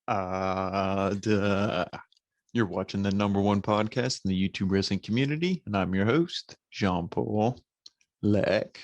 Duh. You're watching the number one podcast in the YouTube wrestling community, and I'm your host, Jean Paul Leck.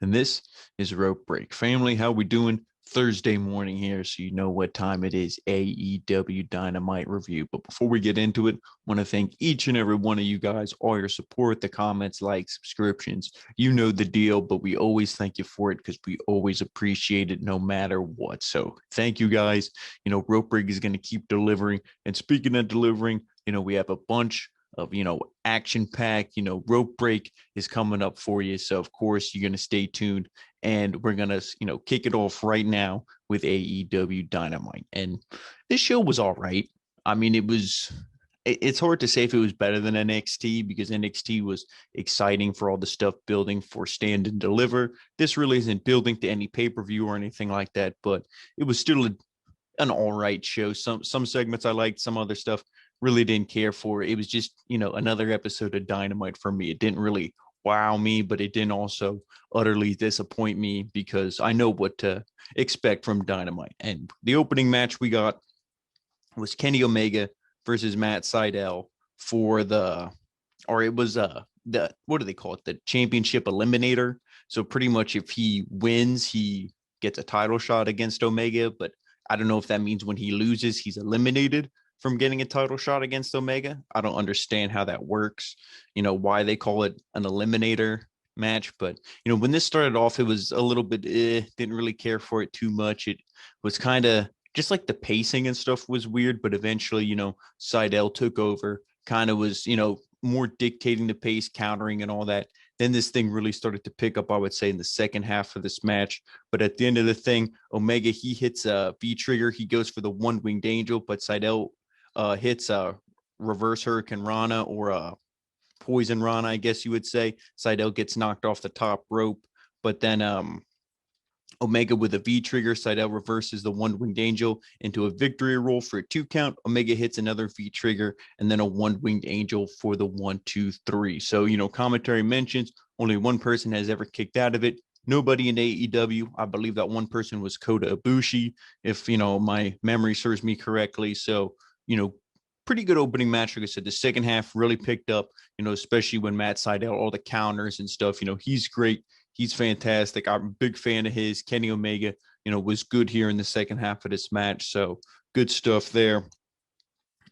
And this is Rope Break. Family, how we doing? Thursday morning here, so you know what time it is. AEW Dynamite review. But before we get into it, I want to thank each and every one of you guys, all your support, the comments, likes, subscriptions. You know the deal, but we always thank you for it because we always appreciate it no matter what. So thank you guys. Rope Break is going to keep delivering. And speaking of delivering, we have a bunch of, action packed, Rope Break is coming up for you. So, of course, you're going to stay tuned. And we're going to, kick it off right now with AEW Dynamite. And this show was all right. I mean, it's hard to say if it was better than NXT because NXT was exciting for all the stuff building for Stand and Deliver. This really isn't building to any pay-per-view or anything like that, but it was still an all right show. Some segments I liked, some other stuff really didn't care for. It was just, another episode of Dynamite for me. It didn't really wow me, but it didn't also utterly disappoint me because I know what to expect from Dynamite. And the opening match we got was Kenny Omega versus Matt Sydal for what do they call it? The championship eliminator. So pretty much if he wins, he gets a title shot against Omega, but I don't know if that means when he loses, he's eliminated from getting a title shot against Omega. I don't understand how that works, why they call it an eliminator match. But, when this started off, it was a little bit, didn't really care for it too much. It was kind of just like the pacing and stuff was weird, but eventually, Sydal took over, kind of was, more dictating the pace, countering and all that. Then this thing really started to pick up, I would say, in the second half of this match. But at the end of the thing, Omega, he hits a V-trigger. He goes for the one-winged angel, but Sydal hits a reverse Hurricane Rana or a Poison Rana, I guess you would say. Sydal gets knocked off the top rope, but then Omega with a V-trigger. Sydal reverses the one-winged angel into a victory roll for a 2 count. Omega hits another V-trigger and then a one-winged angel for the 1, 2, 3. So, commentary mentions only one person has ever kicked out of it. Nobody in AEW. I believe that one person was Kota Ibushi, if, my memory serves me correctly. So, pretty good opening match. Like I said, the second half really picked up, especially when Matt Sydal, all the counters and stuff, he's great. He's fantastic. I'm a big fan of his. Kenny Omega, was good here in the second half of this match. So good stuff there.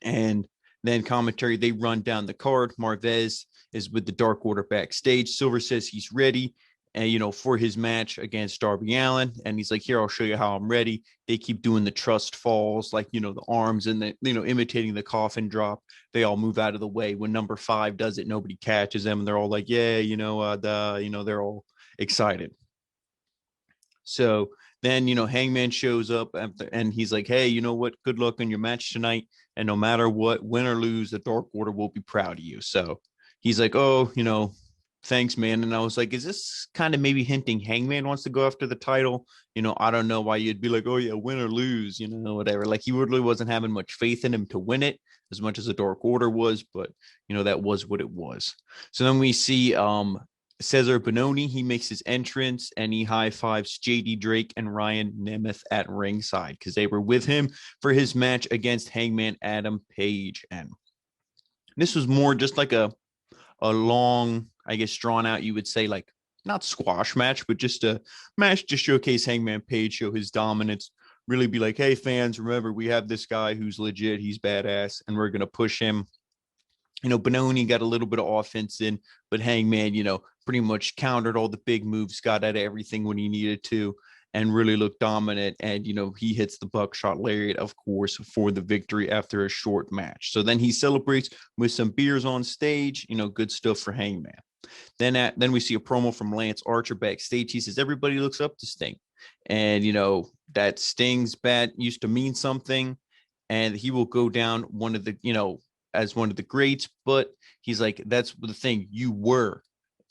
And then commentary, they run down the card. Marvez is with the Dark Order backstage. Silver says he's ready. And, for his match against Darby Allin. And he's like, here, I'll show you how I'm ready. They keep doing the trust falls, like, the arms and the, imitating the coffin drop. They all move out of the way. When number 5 does it, nobody catches them. And they're all like, yeah, they're all excited. So then, Hangman shows up and he's like, hey, you know what? Good luck on your match tonight. And no matter what, win or lose, the Dark Order will be proud of you. So he's like, oh, thanks, man. And I was like, is this kind of maybe hinting Hangman wants to go after the title? I don't know why you'd be like, oh, yeah, win or lose, whatever. Like he really wasn't having much faith in him to win it as much as the Dark Order was. But, that was what it was. So then we see Cesar Bononi. He makes his entrance and he high fives JD Drake and Ryan Nemeth at ringside because they were with him for his match against Hangman Adam Page. And this was more just like a long, I guess, drawn out, you would say, like not squash match, but just a match to showcase Hangman Page, show his dominance, really be like, hey, fans, remember, we have this guy who's legit, he's badass, and we're going to push him. Bononi got a little bit of offense in, but Hangman, pretty much countered all the big moves, got out of everything when he needed to, and really looked dominant. And, he hits the buckshot lariat, of course, for the victory after a short match. So then he celebrates with some beers on stage, good stuff for Hangman. Then we see a promo from Lance Archer backstage. He says, everybody looks up to Sting. And, that Sting's bat used to mean something. And he will go down as one of the greats. But he's like, that's the thing. You were.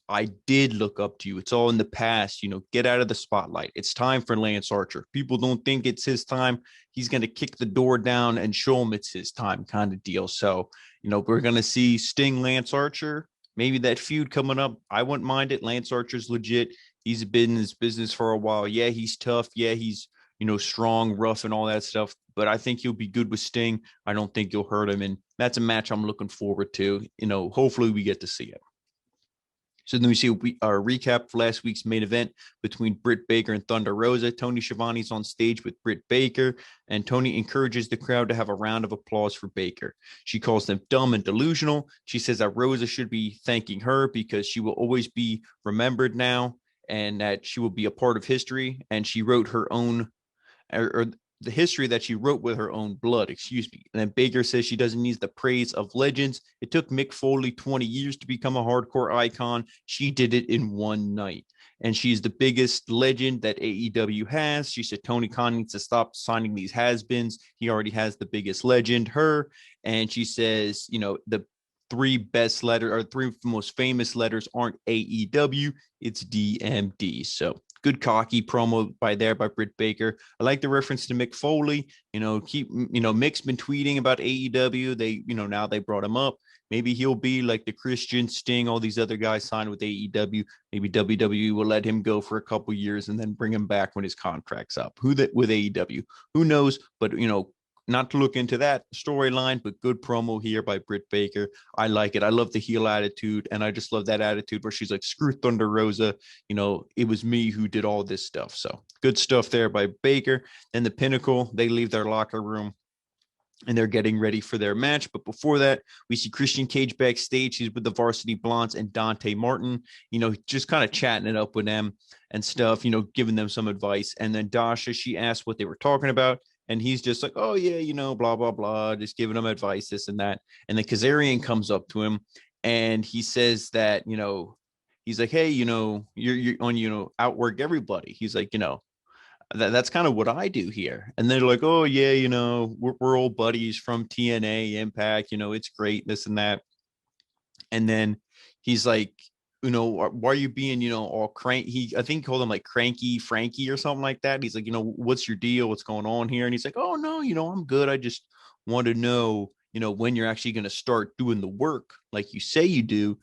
I did look up to you. It's all in the past, get out of the spotlight. It's time for Lance Archer. People don't think it's his time. He's going to kick the door down and show him it's his time kind of deal. So, we're going to see Sting, Lance Archer, maybe that feud coming up. I wouldn't mind it. Lance Archer's legit. He's been in his business for a while. Yeah, he's tough. Yeah, he's, strong, rough, and all that stuff. But I think he'll be good with Sting. I don't think you'll hurt him. And that's a match I'm looking forward to. Hopefully we get to see it. So then we see our recap of last week's main event between Britt Baker and Thunder Rosa. Tony Schiavone's on stage with Britt Baker, and Tony encourages the crowd to have a round of applause for Baker. She calls them dumb and delusional. She says that Rosa should be thanking her because she will always be remembered now and that she will be a part of history. And she wrote her own, or the history that she wrote with her own blood, excuse me. And then Baker says she doesn't need the praise of legends. It took Mick Foley 20 years to become a hardcore icon. She did it in one night. And she's the biggest legend that AEW has. She said Tony Khan needs to stop signing these has-beens. He already has the biggest legend, her. And she says, the three best letters or three most famous letters aren't AEW, it's DMD. So good cocky promo by Britt Baker. I like the reference to Mick Foley. Mick's been tweeting about AEW. They, now they brought him up. Maybe he'll be like the Christian, Sting, all these other guys signed with AEW. Maybe WWE will let him go for a couple years and then bring him back when his contract's up. With AEW? Who knows? But, not to look into that storyline, but good promo here by Britt Baker. I like it. I love the heel attitude, and I just love that attitude where she's like, screw Thunder Rosa. It was me who did all this stuff. So good stuff there by Baker. And the Pinnacle, they leave their locker room and they're getting ready for their match. But before that, we see Christian Cage backstage. He's with the Varsity Blondes and Dante Martin, just kind of chatting it up with them and stuff, giving them some advice. And then Dasha, she asked what they were talking about. And he's just like, oh, yeah, blah, blah, blah, just giving them advice, this and that. And then Kazarian comes up to him and he says that, he's like, hey, you're on, outwork everybody. He's like, that's kind of what I do here. And they're like, oh, yeah, we're old buddies from TNA Impact. It's great, this and that. And then he's like, why are you being, all cranky? I think he called him like cranky Frankie or something like that. He's like, what's your deal? What's going on here? And he's like, oh, no, I'm good. I just want to know, when you're actually going to start doing the work like you say you do,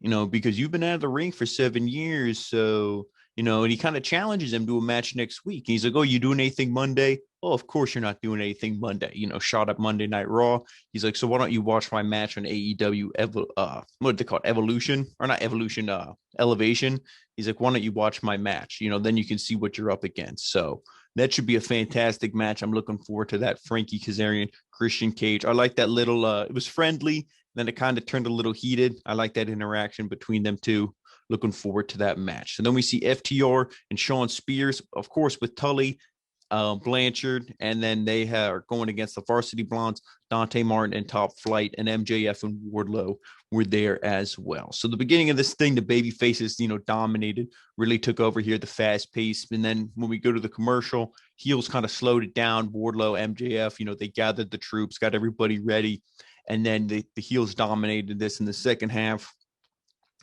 because you've been out of the ring for 7 years. So, and he kind of challenges him to a match next week. He's like, oh, you doing anything Monday? Oh, of course you're not doing anything Monday. Shot up Monday Night Raw. He's like, so why don't you watch my match on AEW, what do they call it? Evolution? Or not Evolution, Elevation. He's like, why don't you watch my match? Then you can see what you're up against. So that should be a fantastic match. I'm looking forward to that. Frankie Kazarian, Christian Cage. I like that little, it was friendly. Then it kind of turned a little heated. I like that interaction between them two. Looking forward to that match. So then we see FTR and Sean Spears, of course, with Tully, Blanchard, and then they are going against the Varsity Blondes, Dante Martin and Top Flight, and MJF and Wardlow were there as well. So the beginning of this thing, the baby faces, dominated, really took over here, the fast pace. And then when we go to the commercial, heels kind of slowed it down. Wardlow, MJF, they gathered the troops, got everybody ready. And then the heels dominated this in the second half.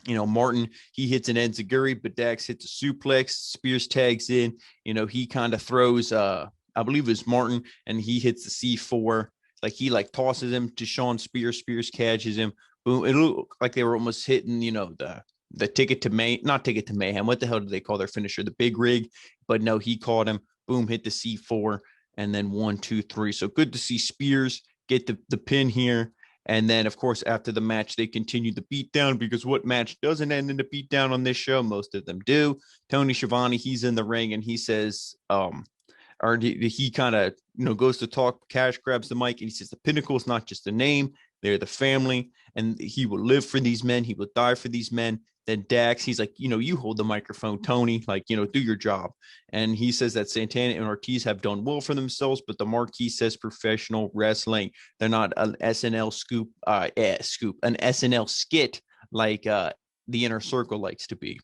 Martin, he hits an enziguri, but Dax hits a suplex. Spears tags in. He kind of throws, I believe it was Martin, and he hits the C4. Like he tosses him to Sean Spears. Spears catches him. Boom. It looked like they were almost hitting, the ticket to not ticket to mayhem. What the hell do they call their finisher? The big rig. But no, he caught him. Boom, hit the C4. And then 1, 2, 3. So good to see Spears get the pin here. And then, of course, after the match, they continued the beatdown because what match doesn't end in a beatdown on this show? Most of them do. Tony Schiavone, he's in the ring and he says, or he kind of, goes to talk. Cash grabs the mic and he says, the Pinnacle is not just a name. They're the family and he will live for these men. He will die for these men. Then Dax, he's like, you hold the microphone, Tony, do your job. And he says that Santana and Ortiz have done well for themselves, but the marquee says professional wrestling. They're not an SNL an SNL skit like the Inner Circle likes to be.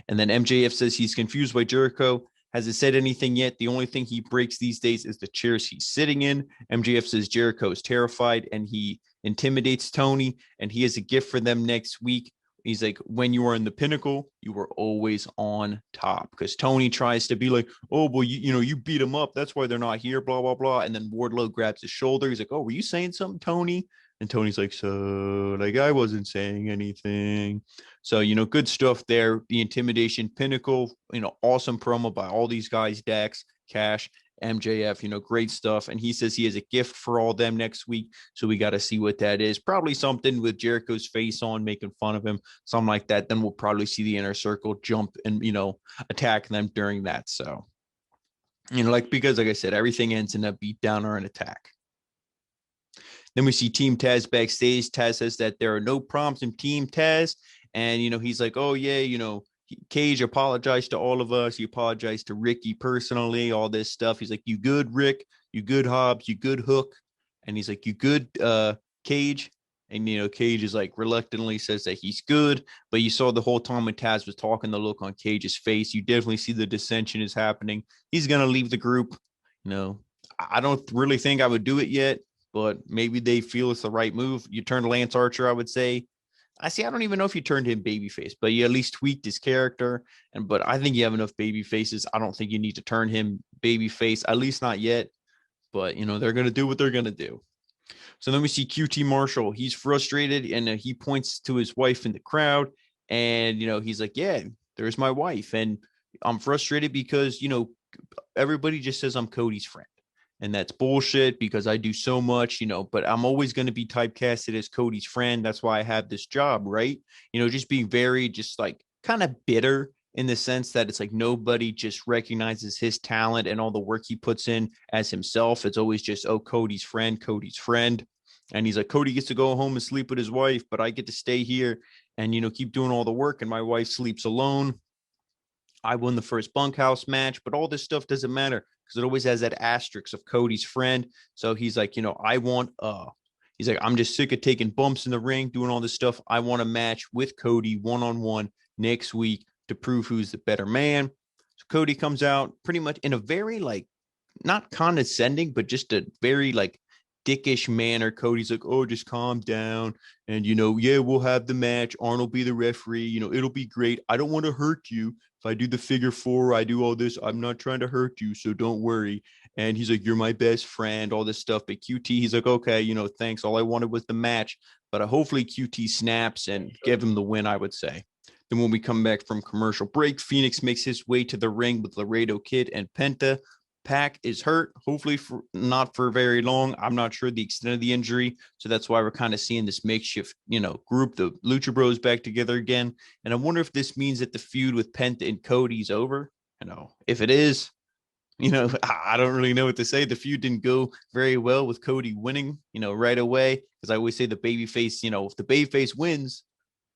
And then MJF says he's confused by Jericho. Hasn't said anything yet. The only thing he breaks these days is the chairs he's sitting in. MJF says Jericho is terrified and he intimidates Tony and he has a gift for them next week. He's like, when you are in the Pinnacle, you were always on top. Because Tony tries to be like, oh, well, you beat him up. That's why they're not here, blah, blah, blah. And then Wardlow grabs his shoulder. He's like, oh, were you saying something, Tony? And Tony's like, so, I wasn't saying anything. So, good stuff there. The intimidation Pinnacle, awesome promo by all these guys, Dax, Cash, MJF, great stuff. And he says he has a gift for all them next week. So we got to see what that is. Probably something with Jericho's face on, making fun of him, something like that. Then we'll probably see the Inner Circle jump and, attack them during that. So, because like I said, everything ends in a beatdown or an attack. Then we see Team Taz backstage. Taz says that there are no problems in Team Taz. And, he's like, oh, yeah, Cage apologized to all of us. He apologized to Ricky personally, all this stuff. He's like, you good, Rick? You good, Hobbs? You good, Hook? And he's like, you good, Cage? And, Cage is like reluctantly says that he's good. But you saw the whole time when Taz was talking, the look on Cage's face. You definitely see the dissension is happening. He's going to leave the group. I don't really think I would do it yet, but maybe they feel it's the right move. You turn to Lance Archer, I would say. I don't even know if you turned him babyface, but you at least tweaked his character. But I think you have enough baby faces. I don't think you need to turn him babyface, at least not yet. But, they're going to do what they're going to do. So then we see QT Marshall. He's frustrated, and he points to his wife in the crowd. And, he's like, yeah, there's my wife. And I'm frustrated because, everybody just says I'm Cody's friend. And that's bullshit because I do so much, but I'm always going to be typecasted as Cody's friend. That's why I have this job, right? Just being very just like kind of bitter in the sense that it's like nobody just recognizes his talent and all the work he puts in as himself. It's always just, oh, Cody's friend. And he's like, Cody gets to go home and sleep with his wife, but I get to stay here and, keep doing all the work. And my wife sleeps alone. I won the first bunkhouse match, but all this stuff doesn't matter because it always has that asterisk of Cody's friend. So he's like, he's like, I'm just sick of taking bumps in the ring, doing all this stuff. I want a match with Cody one-on-one next week to prove who's the better man. So Cody comes out pretty much in a very not condescending, but just a very dickish manner. Cody's like, oh, just calm down. And, yeah, we'll have the match. Arnold be the referee. It'll be great. I don't want to hurt you. If I do the figure four, I do all this. I'm not trying to hurt you, so don't worry. And he's like, you're my best friend, all this stuff. But QT, he's like, okay, thanks. All I wanted was the match. But hopefully QT snaps and give him the win, I would say. Then when we come back from commercial break, Phoenix makes his way to the ring with Laredo Kid and Penta. Pac is hurt, hopefully not for very long. I'm not sure the extent of the injury, so that's why we're kind of seeing this makeshift, group, the Lucha Bros, back together again. And I wonder if this means that the feud with Penta and Cody's over. If it is, I don't really know what to say. The feud didn't go very well with Cody winning, right away, because I always say the babyface, if the babyface wins,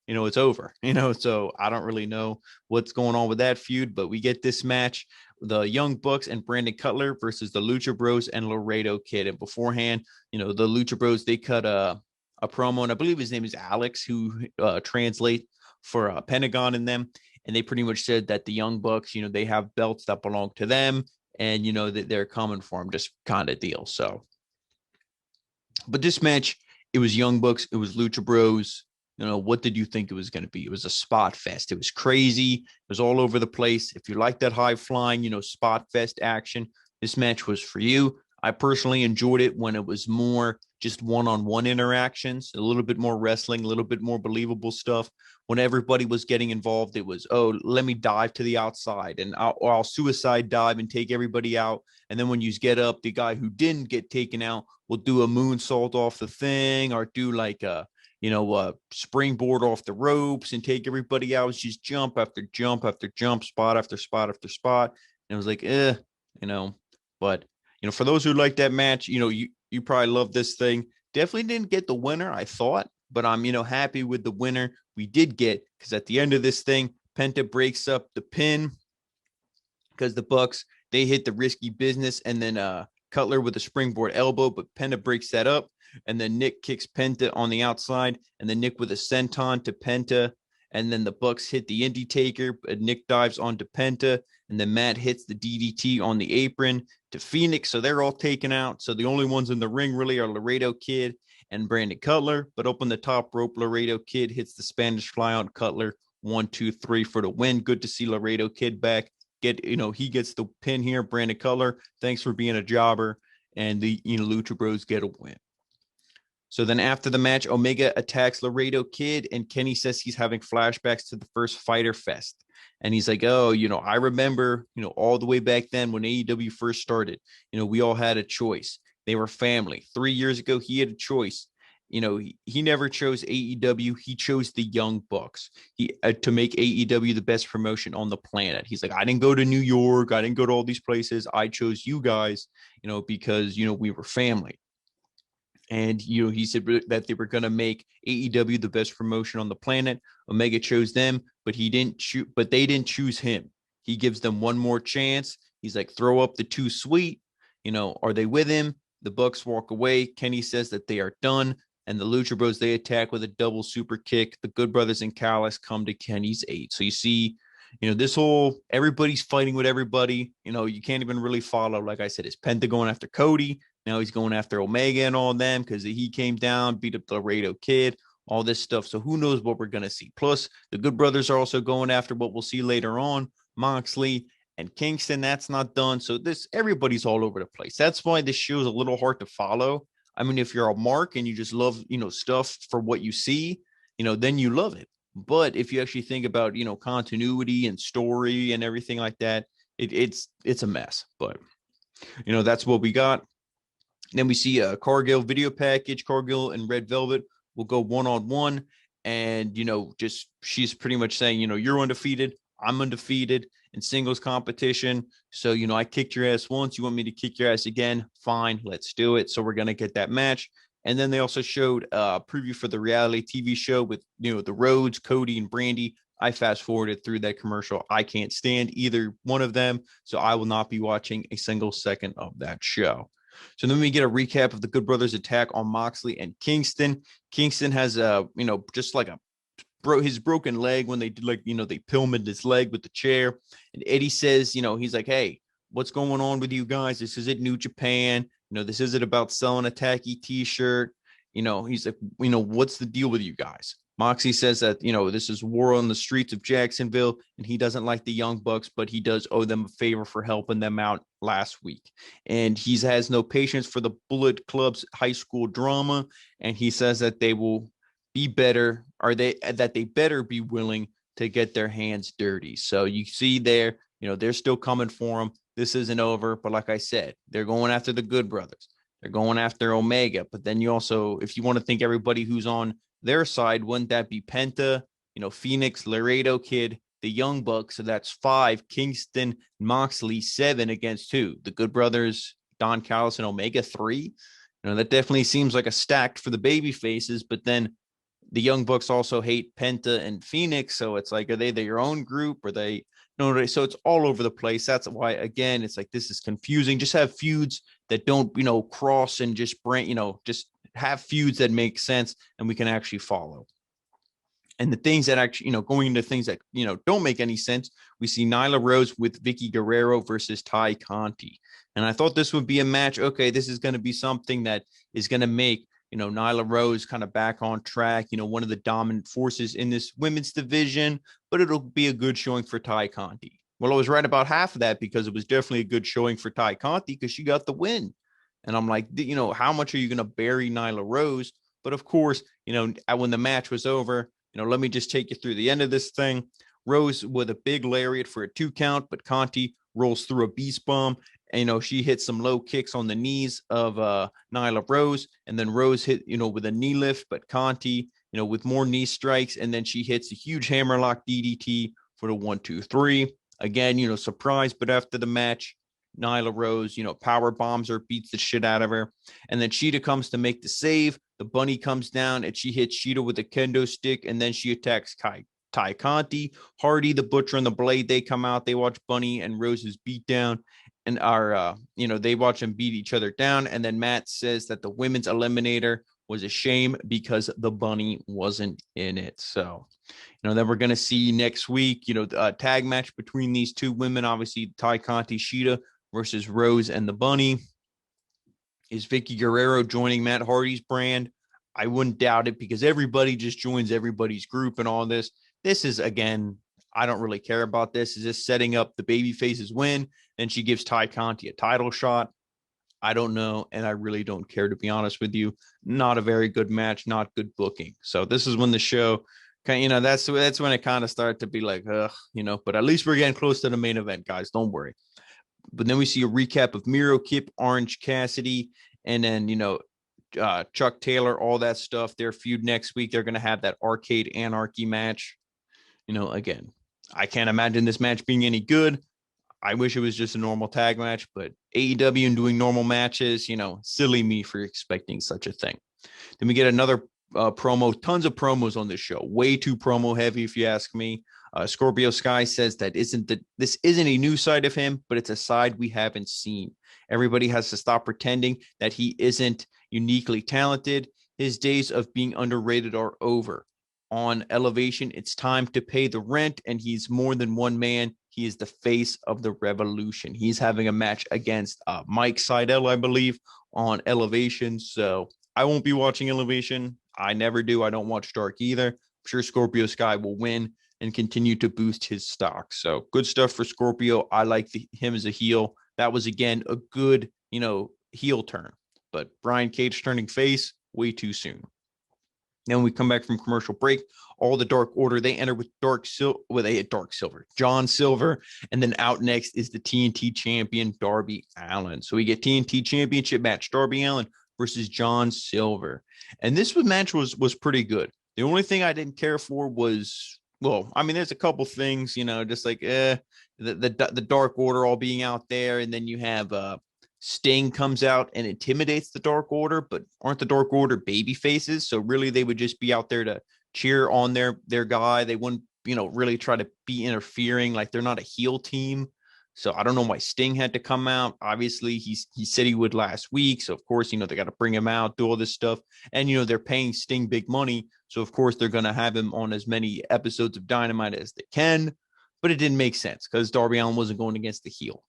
it's over, so I don't really know what's going on with that feud, but we get this match, the Young Bucks and Brandon Cutler versus the Lucha Bros and Laredo Kid. And beforehand, the Lucha Bros, they cut a promo, and I believe his name is Alex, who translate for Pentagon in them. And they pretty much said that the Young Bucks, they have belts that belong to them, and, that they're coming for them, just kind of deal. So, but this match, it was Young Bucks, it was Lucha Bros. What did you think it was going to be? It was a spot fest. It was crazy. It was all over the place. If you like that high flying, spot fest action, this match was for you. I personally enjoyed it when it was more just one-on-one interactions, a little bit more wrestling, a little bit more believable stuff. When everybody was getting involved, it was, oh, let me dive to the outside, and I'll suicide dive and take everybody out. And then when you get up, the guy who didn't get taken out will do a moonsault off the thing, or do like a springboard off the ropes and take everybody out. It's just jump after jump after jump, spot after spot after spot. And it was like, but, for those who like that match, you probably love this thing. Definitely didn't get the winner, I thought, but I'm, happy with the winner we did get, because at the end of this thing, Penta breaks up the pin because the Bucks, they hit the risky business, and then Cutler with a springboard elbow, but Penta breaks that up. And then Nick kicks Penta on the outside, and then Nick with a senton to Penta. And then the Bucks hit the Indy Taker, but Nick dives onto Penta, and then Matt hits the DDT on the apron to Phoenix. So they're all taken out. So the only ones in the ring really are Laredo Kid and Brandon Cutler. But up on the top rope, Laredo Kid hits the Spanish Fly on Cutler. 1, 2, 3 for the win. Good to see Laredo Kid back. He gets the pin here. Brandon Cutler, thanks for being a jobber. And the Lucha Bros get a win. So then after the match, Omega attacks Laredo Kid, and Kenny says he's having flashbacks to the first Fighter Fest. And he's like, oh, I remember, all the way back then when AEW first started, we all had a choice. They were family. 3 years ago, he had a choice. He never chose AEW. He chose the Young Bucks to make AEW the best promotion on the planet. He's like, I didn't go to New York. I didn't go to all these places. I chose you guys, because, we were family. And, he said that they were going to make AEW the best promotion on the planet. Omega chose them, but they didn't choose him. He gives them one more chance. He's like, throw up the too sweet. Are they with him? The Bucks walk away. Kenny says that they are done. And the Lucha Bros, they attack with a double super kick. The Good Brothers and Callis come to Kenny's aid. So you see, this whole everybody's fighting with everybody. You can't even really follow. Like I said, is Penta going after Cody? Now he's going after Omega and all them because he came down, beat up the Laredo Kid, all this stuff. So who knows what we're going to see. Plus, the Good Brothers are also going after what we'll see later on, Moxley and Kingston. That's not done. So everybody's all over the place. That's why this show is a little hard to follow. I mean, if you're a mark and you just love, stuff for what you see, then you love it. But if you actually think about, continuity and story and everything like that, it's a mess. But, that's what we got. Then we see a Cargill video package. Cargill and Red Velvet will go one-on-one. And, she's pretty much saying, you're undefeated. I'm undefeated in singles competition. So, I kicked your ass once. You want me to kick your ass again? Fine, let's do it. So we're going to get that match. And then they also showed a preview for the reality TV show with, the Rhodes, Cody, and Brandy. I fast forwarded through that commercial. I can't stand either one of them. So I will not be watching a single second of that show. So then we get a recap of the Good Brothers attack on Moxley and Kingston. Kingston has just like his broken leg when they did they pilmented his leg with the chair. And Eddie says, he's like, hey, what's going on with you guys? This isn't New Japan. This isn't about selling a tacky t-shirt. He's like, what's the deal with you guys? Moxie says that, this is war on the streets of Jacksonville, and he doesn't like the Young Bucks, but he does owe them a favor for helping them out last week. And he has no patience for the Bullet Club's high school drama, and he says that they will be better, that they better be willing to get their hands dirty. So you see there, they're still coming for him. This isn't over, but like I said, they're going after the Good Brothers. They're going after Omega, but then you also, if you want to think everybody who's on their side, wouldn't that be Penta, Phoenix, Laredo Kid, the Young Bucks? So that's 5, Kingston, Moxley, 7 against 2. The Good Brothers, Don Callis, and Omega, 3. That definitely seems like a stack for the baby faces, but then the Young Bucks also hate Penta and Phoenix. So it's like, are they their own group? Or they, so it's all over the place. That's why, again, it's like, this is confusing. Just have feuds that don't, cross and just just have feuds that make sense and we can actually follow. And the things that actually, going into things that, don't make any sense. We see Nyla Rose with Vicky Guerrero versus Ty Conti. And I thought this would be a match. Okay, this is going to be something that is going to make, Nyla Rose kind of back on track, one of the dominant forces in this women's division, but it'll be a good showing for Ty Conti. Well, I was right about half of that because it was definitely a good showing for Ty Conti because she got the win. And I'm like, how much are you going to bury Nyla Rose? But of course, when the match was over, let me just take you through the end of this thing. Rose with a big lariat for a 2 count, but Conti rolls through a beast bomb. And, she hits some low kicks on the knees of Nyla Rose. And then Rose hit, with a knee lift, but Conti, with more knee strikes. And then she hits a huge hammerlock DDT for the 1-2-3. Again, surprise. But after the match, Nyla Rose, power bombs her, beats the shit out of her. And then Sheeta comes to make the save. The bunny comes down and she hits Sheeta with a kendo stick. And then she attacks Ty Conti. Hardy, the Butcher, and the Blade, they come out. They watch Bunny and Rose's beat down and they watch them beat each other down. And then Matt says that the women's eliminator was a shame because the bunny wasn't in it. So, then we're going to see next week, a tag match between these two women, obviously Ty Conti, Sheeta versus Rose and the bunny. Is Vicky Guerrero joining Matt Hardy's brand? I wouldn't doubt it because everybody just joins everybody's group and all this. This is, again, I don't really care about this. Is this setting up the babyface's win? Then she gives Ty Conti a title shot. I don't know, and I really don't care, to be honest with you. Not a very good match, not good booking. So this is when the show That's when it kind of started to be like, but at least we're getting close to the main event, guys. Don't worry. But then we see a recap of Miro, Kip, Orange Cassidy, and then, Chuck Taylor, all that stuff. Their feud next week. They're going to have that Arcade Anarchy match. Again, I can't imagine this match being any good. I wish it was just a normal tag match, but AEW and doing normal matches, silly me for expecting such a thing. Then we get another promo, tons of promos on this show, way too promo heavy, if you ask me. Scorpio Sky says that this isn't a new side of him, but it's a side we haven't seen. Everybody has to stop pretending that he isn't uniquely talented. His days of being underrated are over. On Elevation, it's time to pay the rent, and he's more than one man. He is the face of the revolution. He's having a match against Mike Sydal, I believe, on Elevation. So I won't be watching Elevation. I never do. I don't watch Dark either. I'm sure Scorpio Sky will win and continue to boost his stock. So good stuff for Scorpio. I like him as a heel. That was, again, a good, heel turn. But Brian Cage turning face way too soon. Then we come back from commercial break. All the Dark Order, they enter with John Silver. And then out next is the TNT champion, Darby Allin. So we get TNT Championship match, Darby Allin versus John Silver. And this match was pretty good. The only thing I didn't care for was, there's a couple things, just like the Dark Order all being out there. And then you have Sting comes out and intimidates the Dark Order, but aren't the Dark Order baby faces? So really they would just be out there to cheer on their guy. They wouldn't, really try to be interfering. Like, they're not a heel team. So I don't know why Sting had to come out. Obviously, he said he would last week. So, of course, they got to bring him out, do all this stuff. And, they're paying Sting big money. So, of course, they're going to have him on as many episodes of Dynamite as they can. But it didn't make sense because Darby Allin wasn't going against the heel.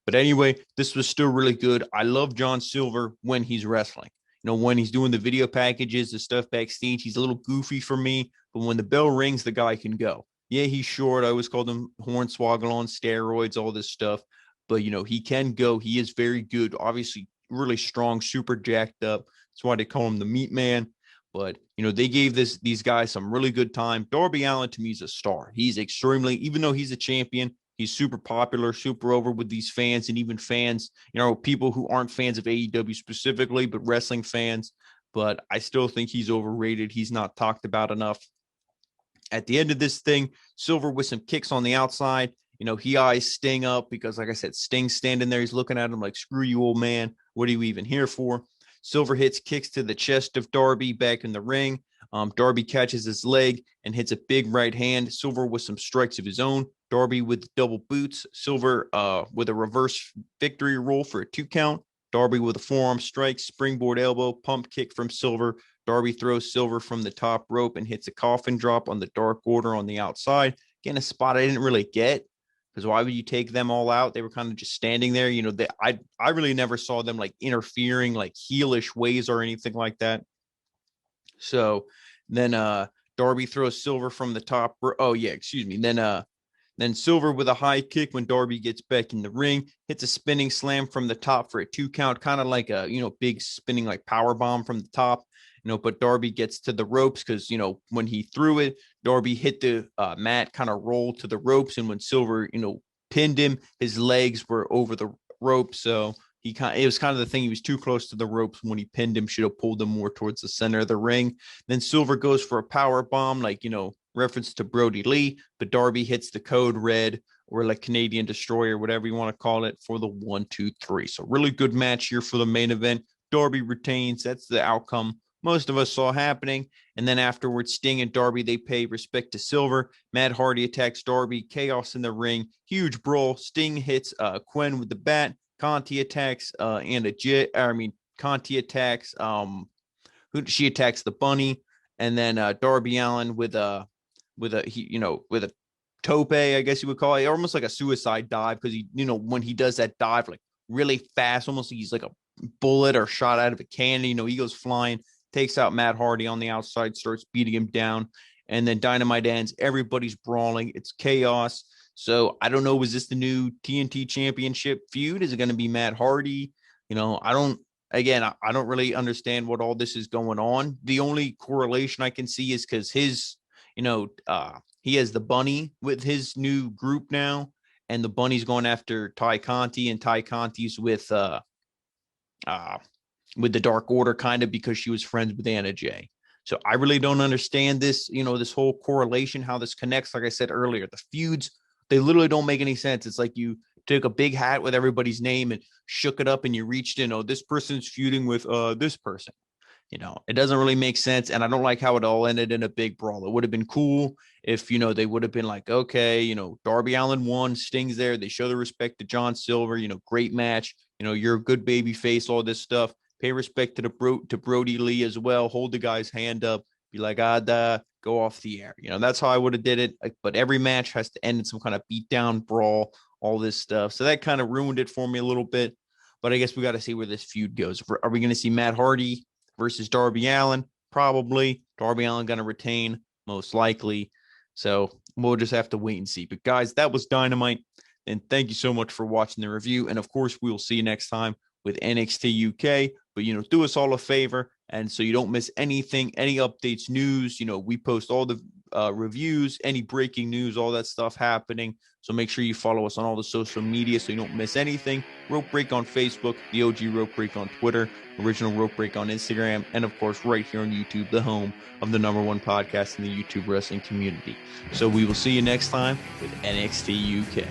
But anyway, this was still really good. I love John Silver when he's wrestling. When he's doing the video packages, the stuff backstage, he's a little goofy for me. But when the bell rings, the guy can go. Yeah, he's short. I always called him Hornswoggle on steroids, all this stuff. But, he can go. He is very good. Obviously, really strong, super jacked up. That's why they call him the Meat Man. But, they gave these guys some really good time. Darby Allin, to me, is a star. He's extremely, even though he's a champion, he's super popular, super over with these fans and even fans, people who aren't fans of AEW specifically, but wrestling fans. But I still think he's overrated. He's not talked about enough. At the end of this thing, Silver with some kicks on the outside. He eyes Sting up because, like I said, Sting's standing there. He's looking at him like, screw you, old man. What are you even here for? Silver hits kicks to the chest of Darby back in the ring. Darby catches his leg and hits a big right hand. Silver with some strikes of his own. Darby with double boots. Silver with a reverse victory roll for a 2 count. Darby with a forearm strike, springboard elbow, pump kick from Silver. Darby throws Silver from the top rope and hits a coffin drop on the Dark Order on the outside. Again, a spot I didn't really get, because why would you take them all out? They were kind of just standing there. I really never saw them like interfering like heelish ways or anything like that. So then Darby throws Silver from the top. Then Silver with a high kick when Darby gets back in the ring, hits a spinning slam from the top for a 2 count, kind of like a, big spinning like power bomb from the top. But Darby gets to the ropes because, when he threw it, Darby hit the mat, kind of rolled to the ropes. And when Silver, pinned him, his legs were over the rope. So it was kind of the thing. He was too close to the ropes when he pinned him, should have pulled him more towards the center of the ring. Then Silver goes for a power bomb, like, reference to Brody Lee, but Darby hits the code red, or like Canadian Destroyer, whatever you want to call it, for the 1, 2, 3. So really good match here for the main event. Darby retains. That's the outcome most of us saw happening. And then afterwards, Sting and Darby, they pay respect to Silver. Matt Hardy attacks Darby. Chaos in the ring. Huge brawl. Sting hits Quen with the bat. Conti attacks Conti attacks she attacks the bunny. And then Darby Allin with a tope, I guess you would call it, almost like a suicide dive, because he, when he does that dive like really fast, almost like he's like a bullet or shot out of a cannon, he goes flying, takes out Matt Hardy on the outside, starts beating him down, and then Dynamite ends. Everybody's brawling. It's chaos. So I don't know, was this the new TNT Championship feud? Is it going to be Matt Hardy? I don't really understand what all this is going on. The only correlation I can see is because his he has the Bunny with his new group now, and the Bunny's going after Ty Conti, and Ty Conti's with the Dark Order, kind of because she was friends with Anna Jay. So I really don't understand this, this whole correlation, how this connects. Like I said earlier, the feuds, they literally don't make any sense. It's like you took a big hat with everybody's name and shook it up and you reached in, this person's feuding with this person. It doesn't really make sense. And I don't like how it all ended in a big brawl. It would have been cool if, they would have been like, okay, Darby Allin won, Sting's there. They show the respect to John Silver, great match. You're a good baby face, all this stuff. Pay respect to Brody Lee as well. Hold the guy's hand up. Be like, go off the air. That's how I would have did it. But every match has to end in some kind of beatdown brawl, all this stuff. So that kind of ruined it for me a little bit. But I guess we got to see where this feud goes. Are we going to see Matt Hardy versus Darby Allin? Probably. Darby Allin going to retain, most likely. So we'll just have to wait and see. But guys, that was Dynamite. And thank you so much for watching the review. And of course, we will see you next time with NXT UK. But, do us all a favor. And so you don't miss anything, any updates, news. We post all the reviews, any breaking news, all that stuff happening. So make sure you follow us on all the social media so you don't miss anything. Rope Break on Facebook, the OG Rope Break on Twitter, Original Rope Break on Instagram, and of course right here on YouTube, the home of the #1 podcast in the YouTube wrestling community. So we will see you next time with NXT UK.